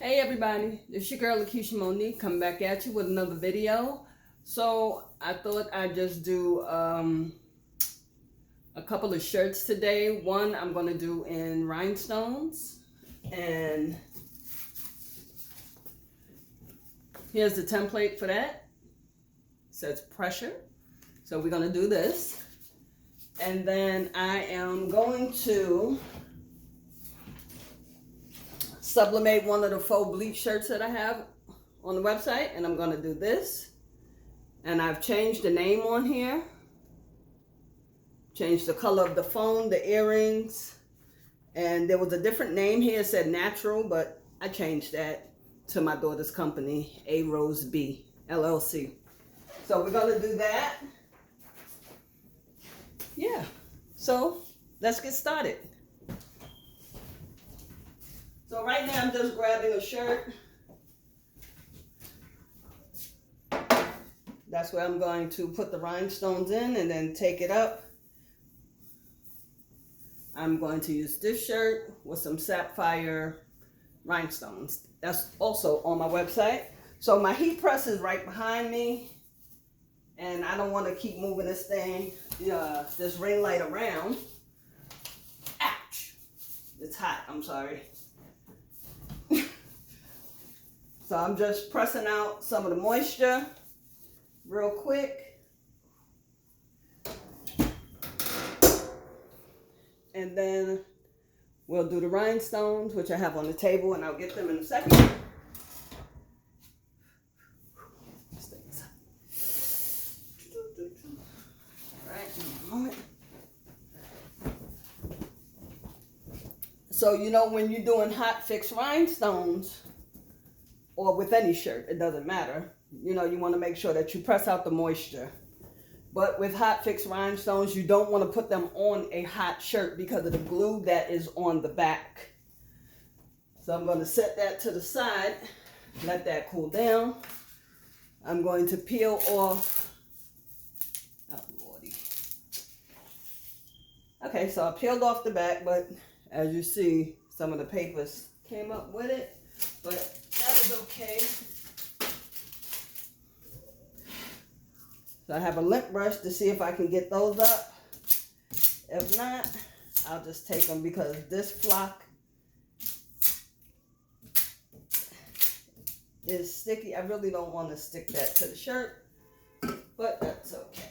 Hey everybody, it's your girl Lakesha Monique coming back at you with another video. So I thought I'd just do a couple of shirts today. One I'm going to do in rhinestones, and here's the template for that. It says pressure. So we're going to do this, and then I am going to sublimate one of the faux bleach shirts that I have on the website, and I'm going to do this. And I've changed the name on here, changed the color of the phone, the earrings, and there was a different name here. It said natural, but I changed that to my daughter's company, A Rose B LLC. So we're going to do that. Yeah, so let's get started. So right now I'm just grabbing a shirt. That's where I'm going to put the rhinestones in and then take it up. I'm going to use this shirt with some sapphire rhinestones. That's also on my website. So my heat press is right behind me, and I don't want to keep moving this thing, this ring light around. Ouch! It's hot, I'm sorry. So I'm just pressing out some of the moisture real quick. And then we'll do the rhinestones, which I have on the table, and I'll get them in a second. Alright, in a moment. So, when you're doing Hotfix Rhinestones, or with any shirt, it doesn't matter. You want to make sure that you press out the moisture. But with Hotfix Rhinestones, you don't want to put them on a hot shirt because of the glue that is on the back. So I'm going to set that to the side, let that cool down. I'm going to peel off. Oh, Lordy. Okay, so I peeled off the back, but as you see, some of the papers came up with it. But that is okay. So I have a lint brush to see if I can get those up. If not, I'll just take them because this flock is sticky. I really don't want to stick that to the shirt, but that's okay.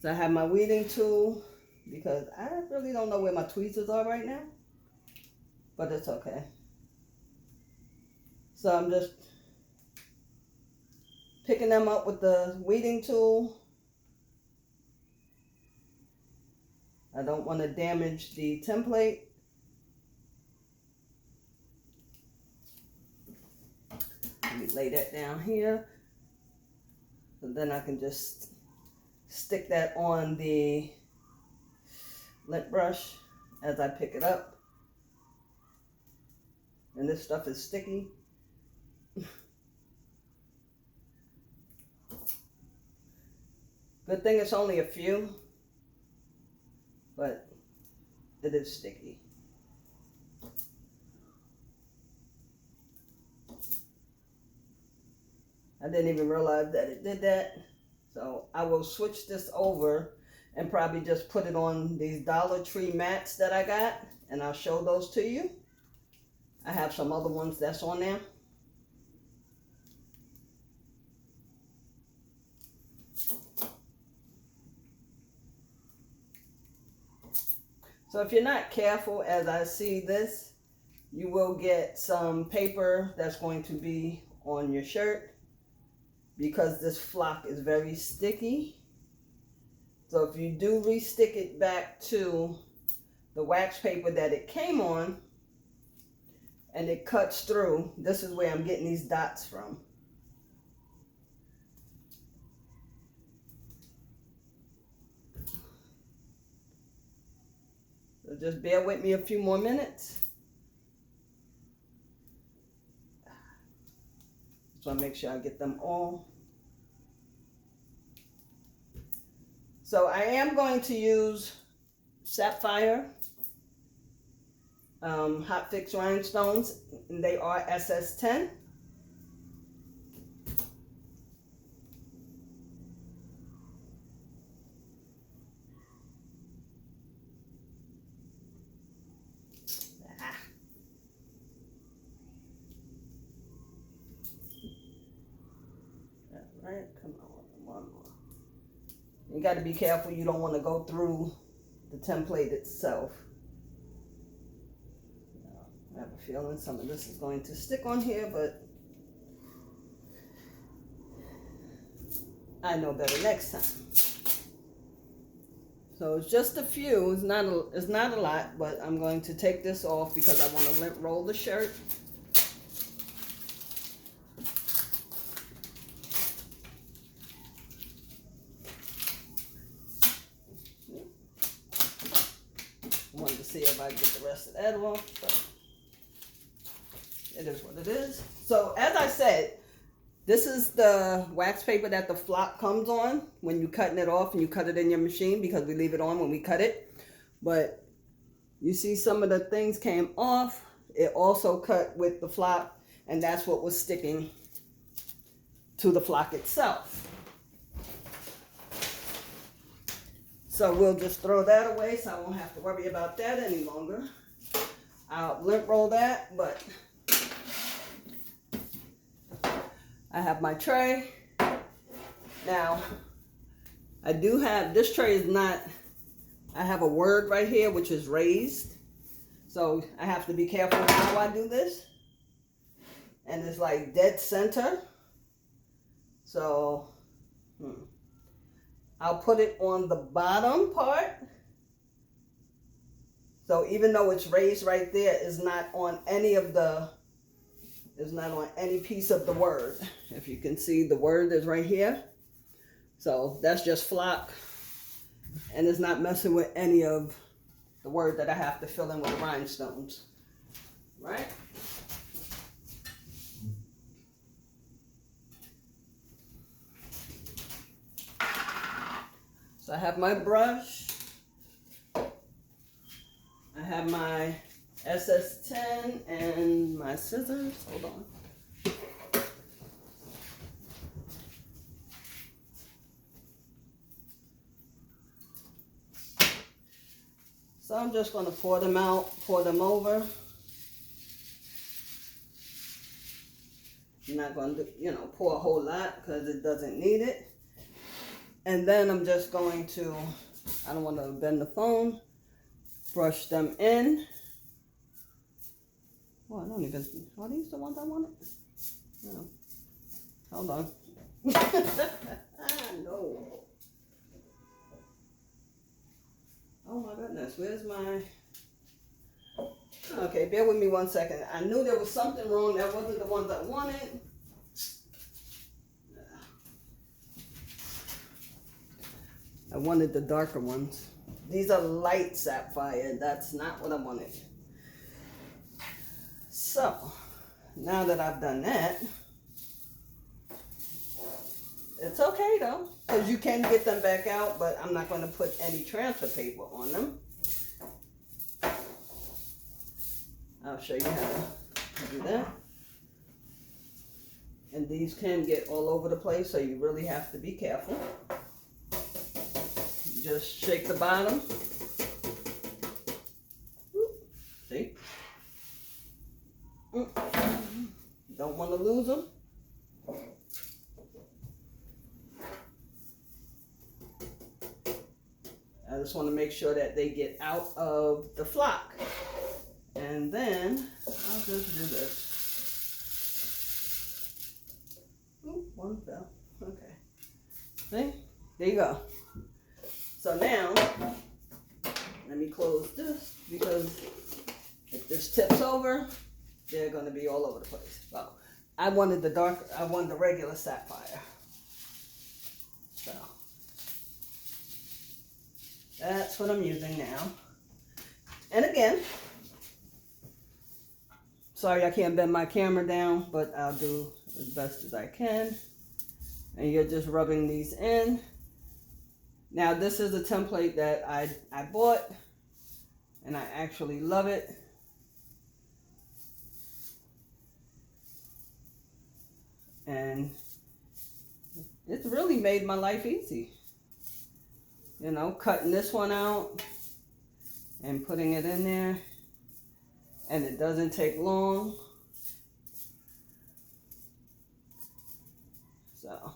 So I have my weeding tool because I really don't know where my tweezers are right now, but it's okay. So I'm just picking them up with the weeding tool. I don't want to damage the template. Let me lay that down here. So then I can just stick that on the lint brush as I pick it up. And this stuff is sticky. Good thing it's only a few, but it is sticky. I didn't even realize that it did that. So I will switch this over and probably just put it on these Dollar Tree mats that I got, and I'll show those to you. I have some other ones that's on there. So if you're not careful, as I see this, you will get some paper that's going to be on your shirt because this flock is very sticky. So if you do re-stick it back to the wax paper that it came on and it cuts through, this is where I'm getting these dots from. So just bear with me a few more minutes. So I make sure I get them all. So I am going to use sapphire Hotfix Rhinestones, and they are SS10. Right, come on, one more. You got to be careful. You don't want to go through the template itself. I have a feeling some of this is going to stick on here, but I know better next time. So it's just a few. It's not a lot, but I'm going to take this off because I want to lint roll the shirt. Wanted to see if I get the rest of that off, but it is what it is. So as I said, this is the wax paper that the flop comes on when you're cutting it off and you cut it in your machine, because we leave it on when we cut it. But you see some of the things came off. It also cut with the flop, and that's what was sticking to the flock itself. So we'll just throw that away so I won't have to worry about that any longer. I'll lint roll that, but I have my tray. Now, I do have, this tray is not, I have a word right here which is raised. So I have to be careful how I do this. And it's like dead center. So, I'll put it on the bottom part. So even though it's raised right there, it's not on any of the, it's not on any piece of the word. If you can see, the word is right here. So that's just flock. And it's not messing with any of the word that I have to fill in with the rhinestones. Right? So I have my brush, I have my SS10 and my scissors. Hold on. So I'm just going to pour them out, pour them over. I'm not going to, pour a whole lot because it doesn't need it. And then I'm just going to, I don't want to bend the phone, brush them in. Oh, I don't even, are these the ones I wanted? No. Hold on. No. Oh my goodness, where's my, okay, bear with me 1 second. I knew there was something wrong. That wasn't the ones I wanted. I wanted the darker ones. These are light sapphire. That's not what I wanted. So, now that I've done that, it's okay though, because you can get them back out, but I'm not going to put any transfer paper on them. I'll show you how to do that. And these can get all over the place, so you really have to be careful. Just shake the bottom. See? Don't want to lose them. I just want to make sure that they get out of the flock. And then I'll just do this. Ooh, one fell. Okay. See? There you go. So now, let me close this, because if this tips over, they're going to be all over the place. So I wanted the dark, I wanted the regular sapphire. So that's what I'm using now. And again, sorry I can't bend my camera down, but I'll do as best as I can. And you're just rubbing these in. Now this is a template that I bought, and I actually love it. And it's really made my life easy. You know, cutting this one out and putting it in there. And it doesn't take long. So,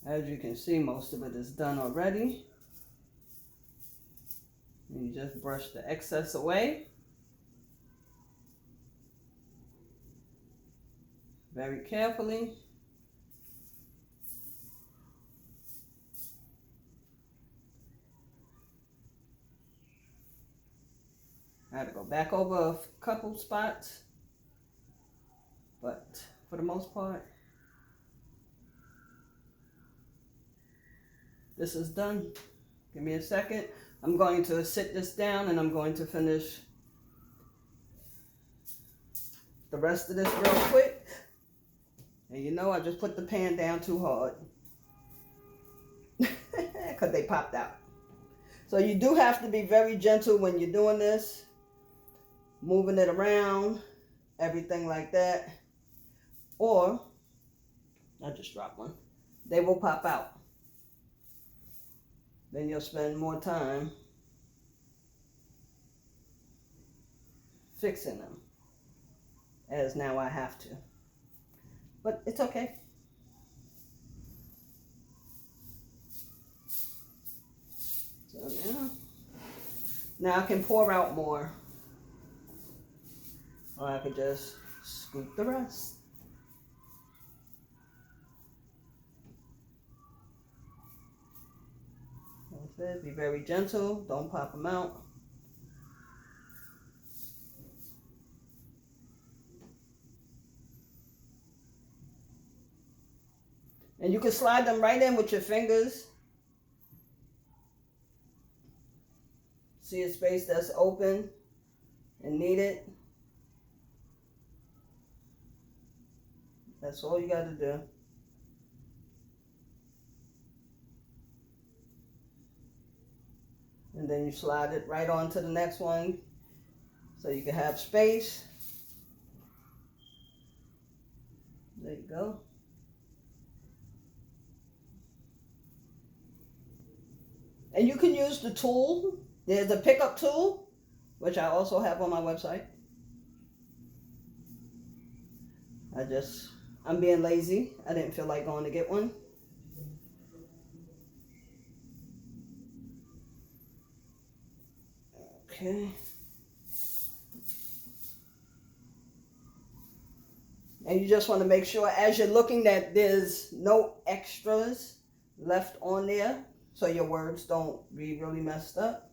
as you can see, most of it is done already. And you just brush the excess away. Very carefully. I had to go back over a couple spots, but for the most part, this is done. Give me a second. I'm going to sit this down and I'm going to finish the rest of this real quick. And you know, I just put the pan down too hard because they popped out. So you do have to be very gentle when you're doing this, moving it around, everything like that. Or, I just dropped one. They will pop out. Then you'll spend more time fixing them, as now I have to. But it's okay. So now I can pour out more. Or I could just scoop the rest. Like I said, be very gentle. Don't pop them out. And you can slide them right in with your fingers. See a space that's open and needed. That's all you got to do. And then you slide it right on to the next one so you can have space. There you go. And you can use the tool. There's a pickup tool, which I also have on my website. I'm being lazy. I didn't feel like going to get one. Okay. And you just want to make sure as you're looking that there's no extras left on there, so your words don't be really messed up.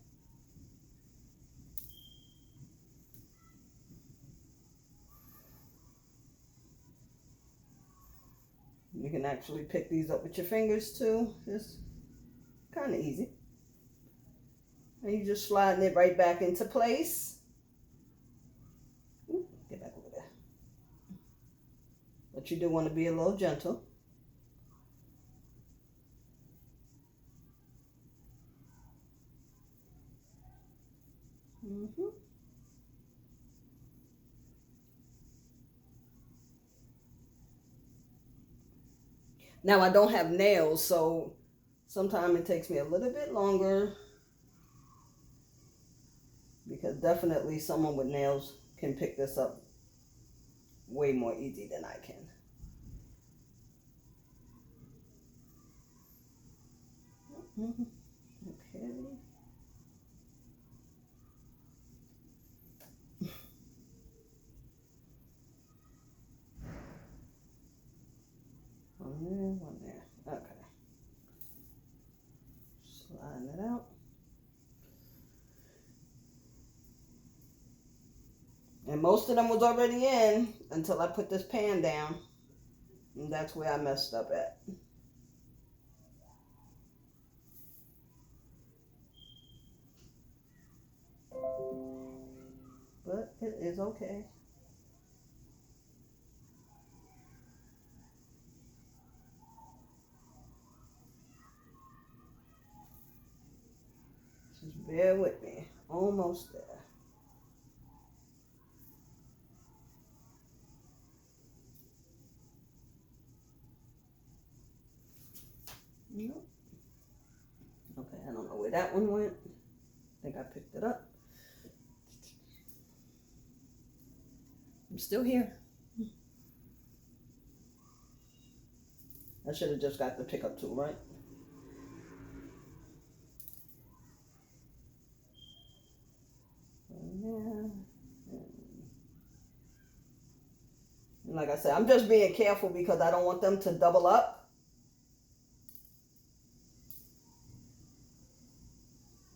You can actually pick these up with your fingers too. It's kind of easy. And you just sliding it right back into place. Ooh, get back over there. But you do want to be a little gentle. Now I don't have nails, so sometimes it takes me a little bit longer, because definitely someone with nails can pick this up way more easy than I can. Okay. One there. Okay. Sliding it out. And most of them was already in until I put this pan down. And that's where I messed up at. But it is okay. Just bear with me. Almost there. I don't know where that one went. I think I picked it up. I'm still here. I should have just got the pickup tool, right? Yeah. And like I said, I'm just being careful because I don't want them to double up.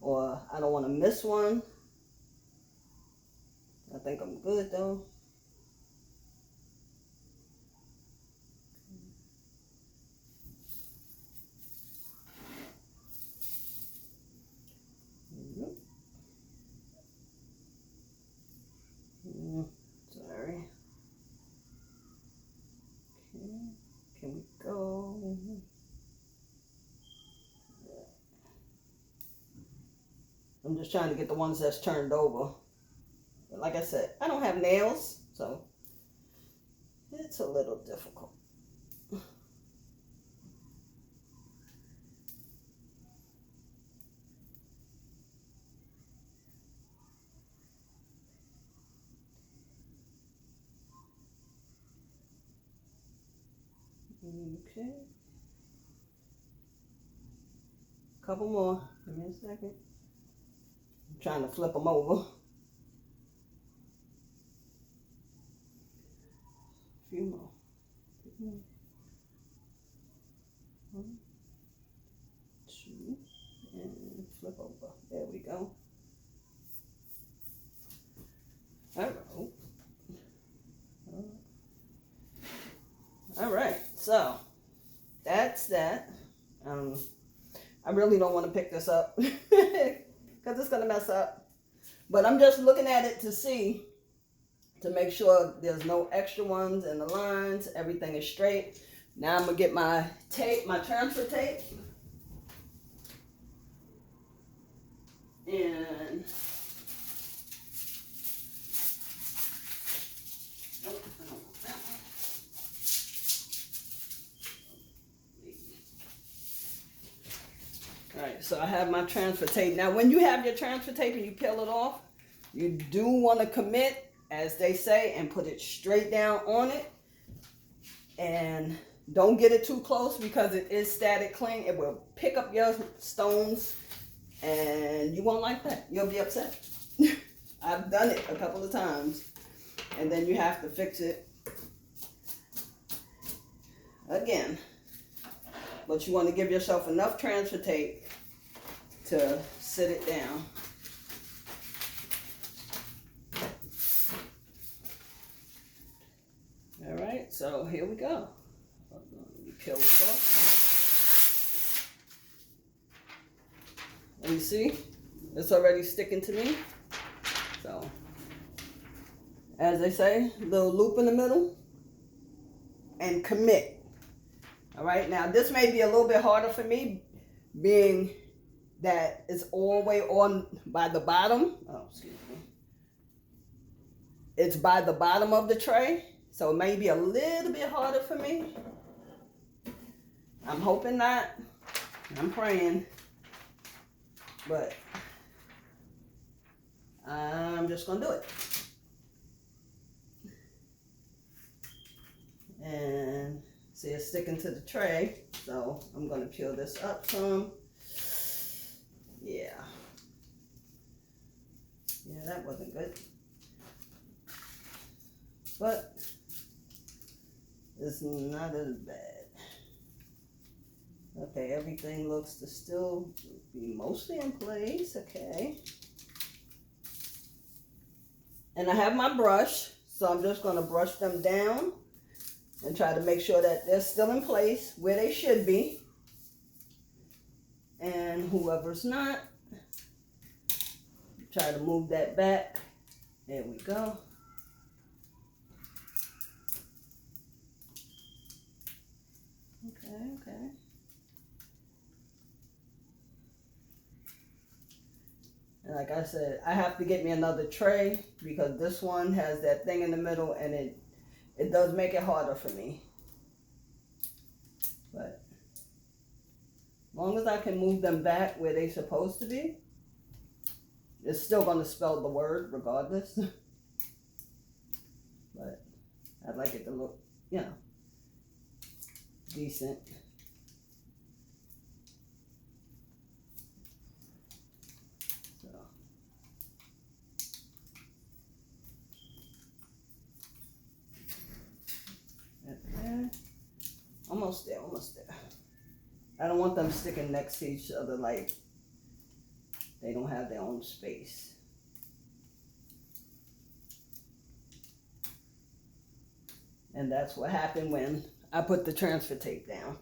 Or I don't want to miss one. I think I'm good though. Sorry. Okay. Can we go? I'm just trying to get the ones that's turned over. But like I said, I don't have nails, so it's a little difficult. Okay. Couple more. Give me a second. I'm trying to flip them over. A few more. One, two, and flip over. There we go. All right, so that's that. I really don't want to pick this up because it's going to mess up. But I'm just looking at it to see, to make sure there's no extra ones in the lines. Everything is straight. Now I'm going to get my tape, my transfer tape. And nope, I don't want that one. All right, so I have my transfer tape. Now, when you have your transfer tape and you peel it off, you do want to commit, as they say, and put it straight down on it. And don't get it too close because it is static cling. It will pick up your stones and you won't like that. You'll be upset. I've done it a couple of times. And then you have to fix it again. But you want to give yourself enough transfer tape to sit it down. All right, so here we go. Let me peel this off. And you see, it's already sticking to me. So, as they say, little loop in the middle and commit. All right, now this may be a little bit harder for me, being that it's all the way on by the bottom. Oh, excuse me. It's by the bottom of the tray, so it may be a little bit harder for me. I'm hoping not. I'm praying. But I'm just going to do it. And see, it's sticking to the tray, so I'm going to peel this up some. Yeah. Yeah, that wasn't good. But it's not as bad. Okay, everything looks to still be mostly in place. Okay. And I have my brush, so I'm just going to brush them down and try to make sure that they're still in place where they should be. And whoever's not, try to move that back. There we go. Okay, okay. And like I said, I have to get me another tray because this one has that thing in the middle and it does make it harder for me. But as long as I can move them back where they're supposed to be, it's still going to spell the word regardless. But I'd like it to look, you know, decent. So. Okay. Almost there, almost there. I don't want them sticking next to each other like they don't have their own space. And that's what happened when I put the transfer tape down.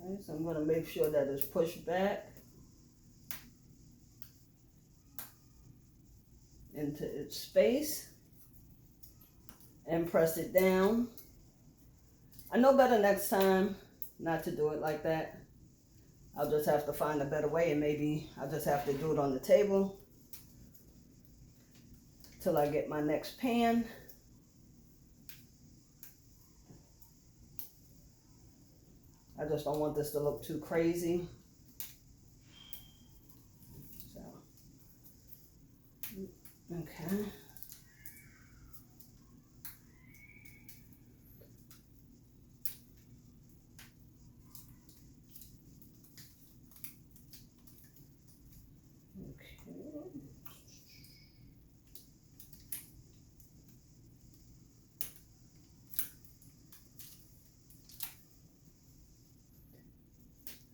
Okay, so I'm going to make sure that it's pushed back into its space and press it down. I know better next time not to do it like that. I'll just have to find a better way, and maybe I'll just have to do it on the table till I get my next pan. I just don't want this to look too crazy. So, okay.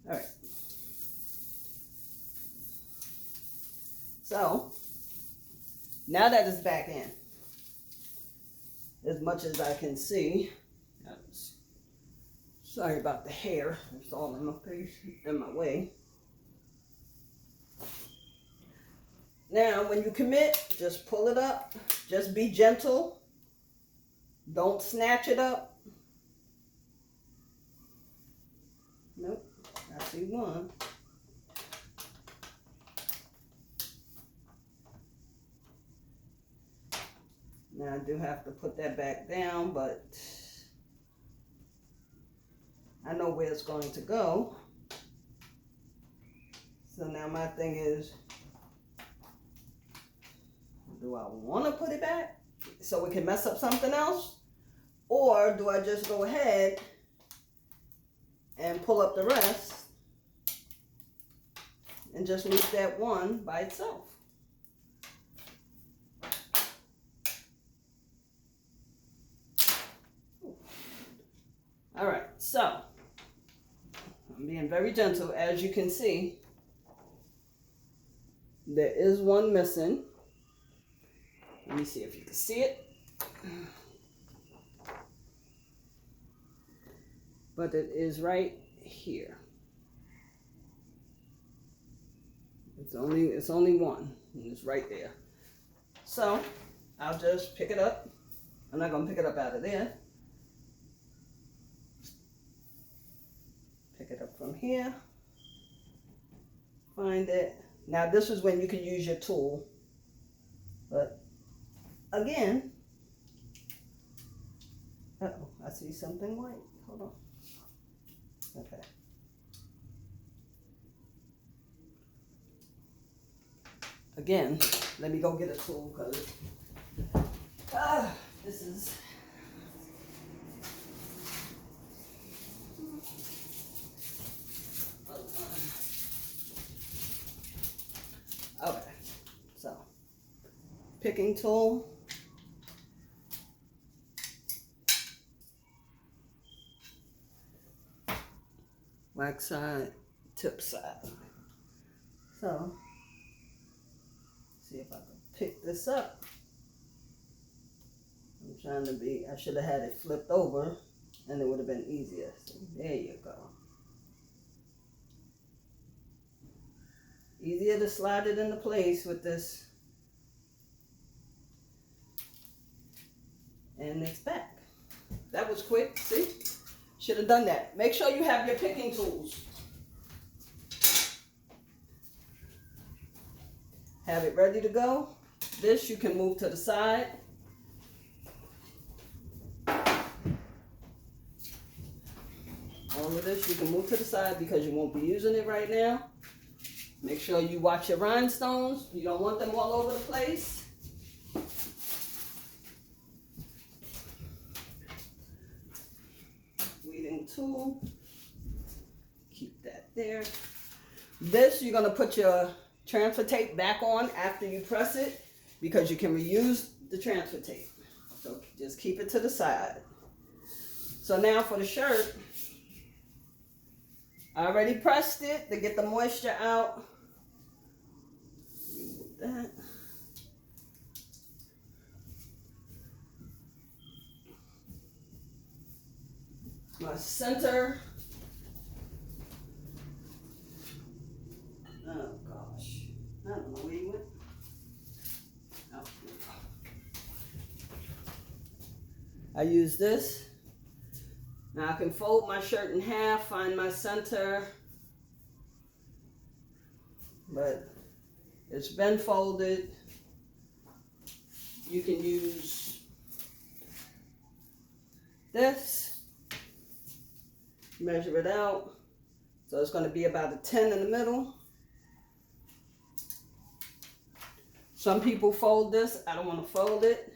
All right. So, now that it's back in, as much as I can see, sorry about the hair, it's all in my face, in my way. Now, when you commit, just pull it up, just be gentle, don't snatch it up. Nope, I see one. Now I do have to put that back down, but I know where it's going to go. So now my thing is, do I want to put it back so we can mess up something else? Or do I just go ahead and pull up the rest and just leave that one by itself? All right, so I'm being very gentle. As you can see, there is one missing. Let me see if you can see it. But it is right here. It's only one, and it's right there. So I'll just pick it up. I'm not gonna pick it up out of there. Pick it up from here. Find it. Now this is when you can use your tool. But again, uh-oh, I see something white. Hold on. Okay. Again, let me go get a tool because this is okay. So picking tool. Wax side, tip side. So, see if I can pick this up. I'm trying to be, I should have had it flipped over and it would have been easier. So there you go. Easier to slide it into place with this. And it's back. That was quick, see? Should have done that. Make sure you have your picking tools. Have it ready to go. This you can move to the side. All of this you can move to the side because you won't be using it right now. Make sure you watch your rhinestones. You don't want them all over the place. Weeding tool. Keep that there. This, you're going to put your transfer tape back on after you press it because you can reuse the transfer tape. So just keep it to the side. So now for the shirt, I already pressed it to get the moisture out. Remove that. My center. Oh gosh, I don't know where you went. Oh, here we go. I use this. Now I can fold my shirt in half, find my center, but it's been folded. You can use this, measure it out. So it's going to be about a 10 in the middle. Some people fold this. I don't want to fold it.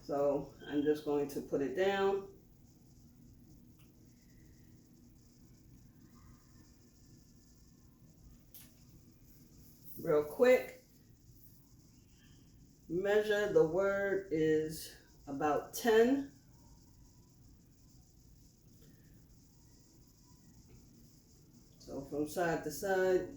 So I'm just going to put it down. Real quick. Measure, the word is about 10. So from side to side.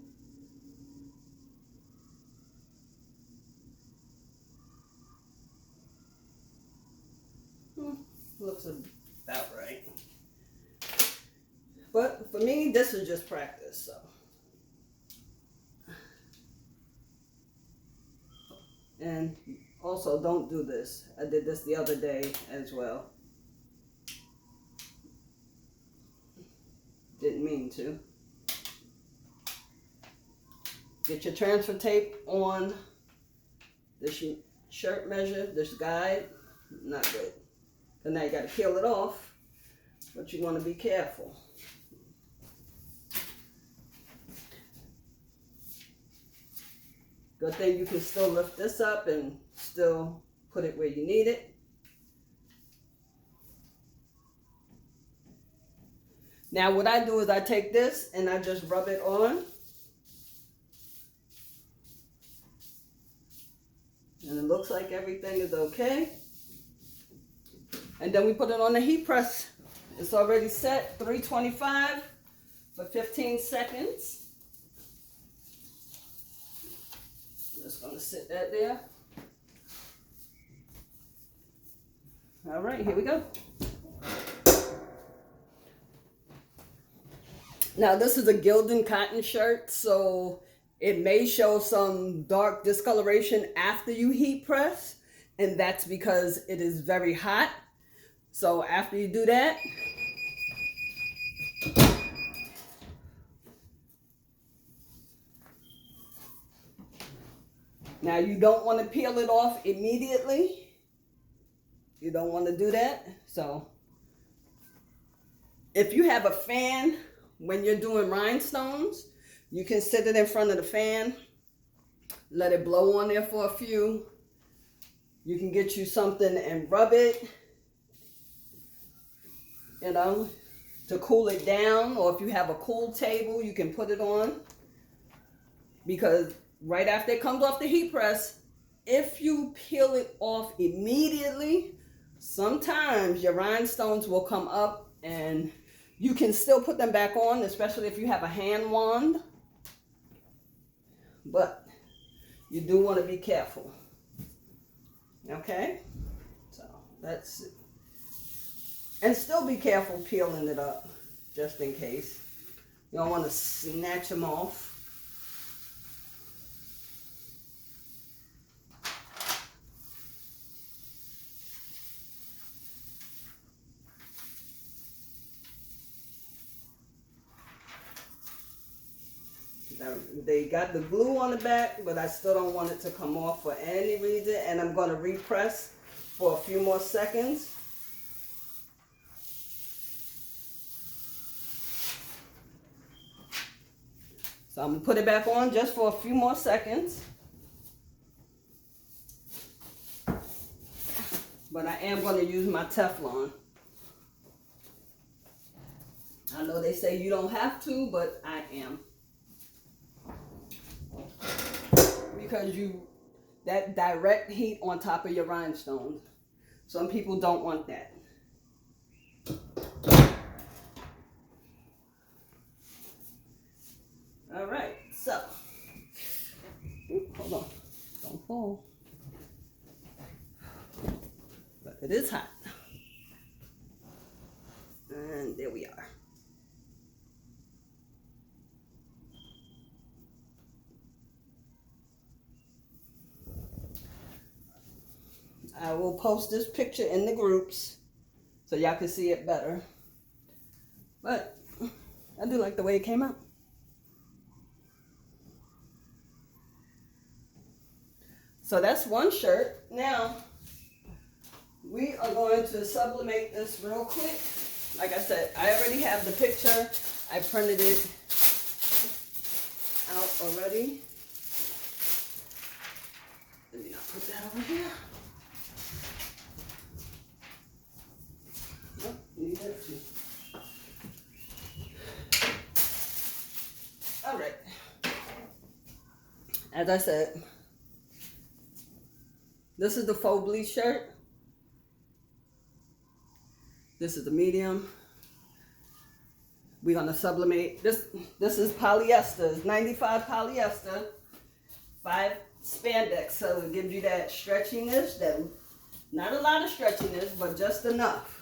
Looks about right. But for me, this is just practice, so. And also, don't do this. I did this the other day as well. Didn't mean to. Get your transfer tape on this shirt measure, this guide. Not good. And now you got to peel it off, but you want to be careful. Good thing you can still lift this up and still put it where you need it. Now what I do is I take this and I just rub it on. And it looks like everything is okay. And then we put it on the heat press. It's already set, 325 for 15 seconds. Just gonna sit that there. All right, here we go. Now this is a Gildan cotton shirt, so it may show some dark discoloration after you heat press, and that's because it is very hot. So after you do that, now you don't want to peel it off immediately. You don't want to do that. So if you have a fan, when you're doing rhinestones, you can sit it in front of the fan, let it blow on there for a few. You can get you something and rub it, you know, to cool it down. Or if you have a cool table, you can put it on. Because right after it comes off the heat press, if you peel it off immediately, sometimes your rhinestones will come up, and you can still put them back on, especially if you have a hand wand. But you do want to be careful. Okay? So that's it. And still be careful peeling it up, just in case. You don't want to snatch them off. They got the glue on the back, but I still don't want it to come off for any reason. And I'm going to repress for a few more seconds. So I'm going to put it back on just for a few more seconds. But I am going to use my Teflon. I know they say you don't have to, but I am. Because that direct heat on top of your rhinestones. Some people don't want that. All right, so, hold on, don't fall. But it is hot. And there we are. I will post this picture in the groups so y'all can see it better. But I do like the way it came out. So that's one shirt. Now, we are going to sublimate this real quick. Like I said, I already have the picture. I printed it out already. Let me not put that over here. Need that too. All right. As I said, this is the faux bleach shirt. This is the medium. We're gonna sublimate. This is polyester. It's 95 polyester, 5 spandex. So it gives you that stretchiness. That not a lot of stretchiness, but just enough.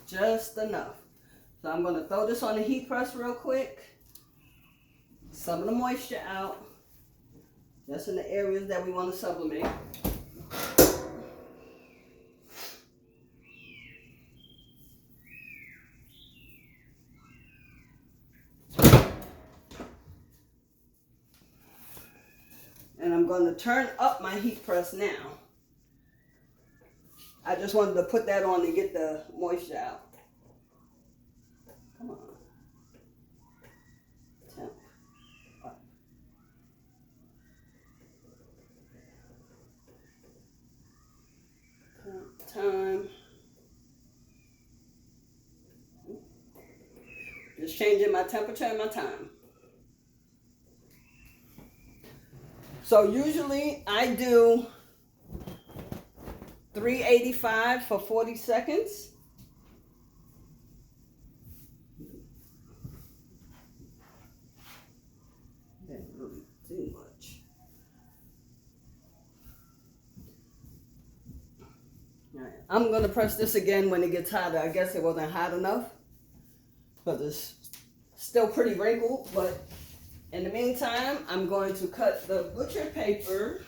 Just enough. So I'm going to throw this on the heat press real quick. Some of the moisture out. Just in the areas that we want to sublimate. And I'm going to turn up my heat press now. I just wanted to put that on to get the moisture out. Come on. Temp up. Time. Just changing my temperature and my time. So usually I do 385 for 40 seconds. Didn't really do much. All right. I'm going to press this again when it gets hotter. I guess it wasn't hot enough because it's still pretty wrinkled. But in the meantime, I'm going to cut the butcher paper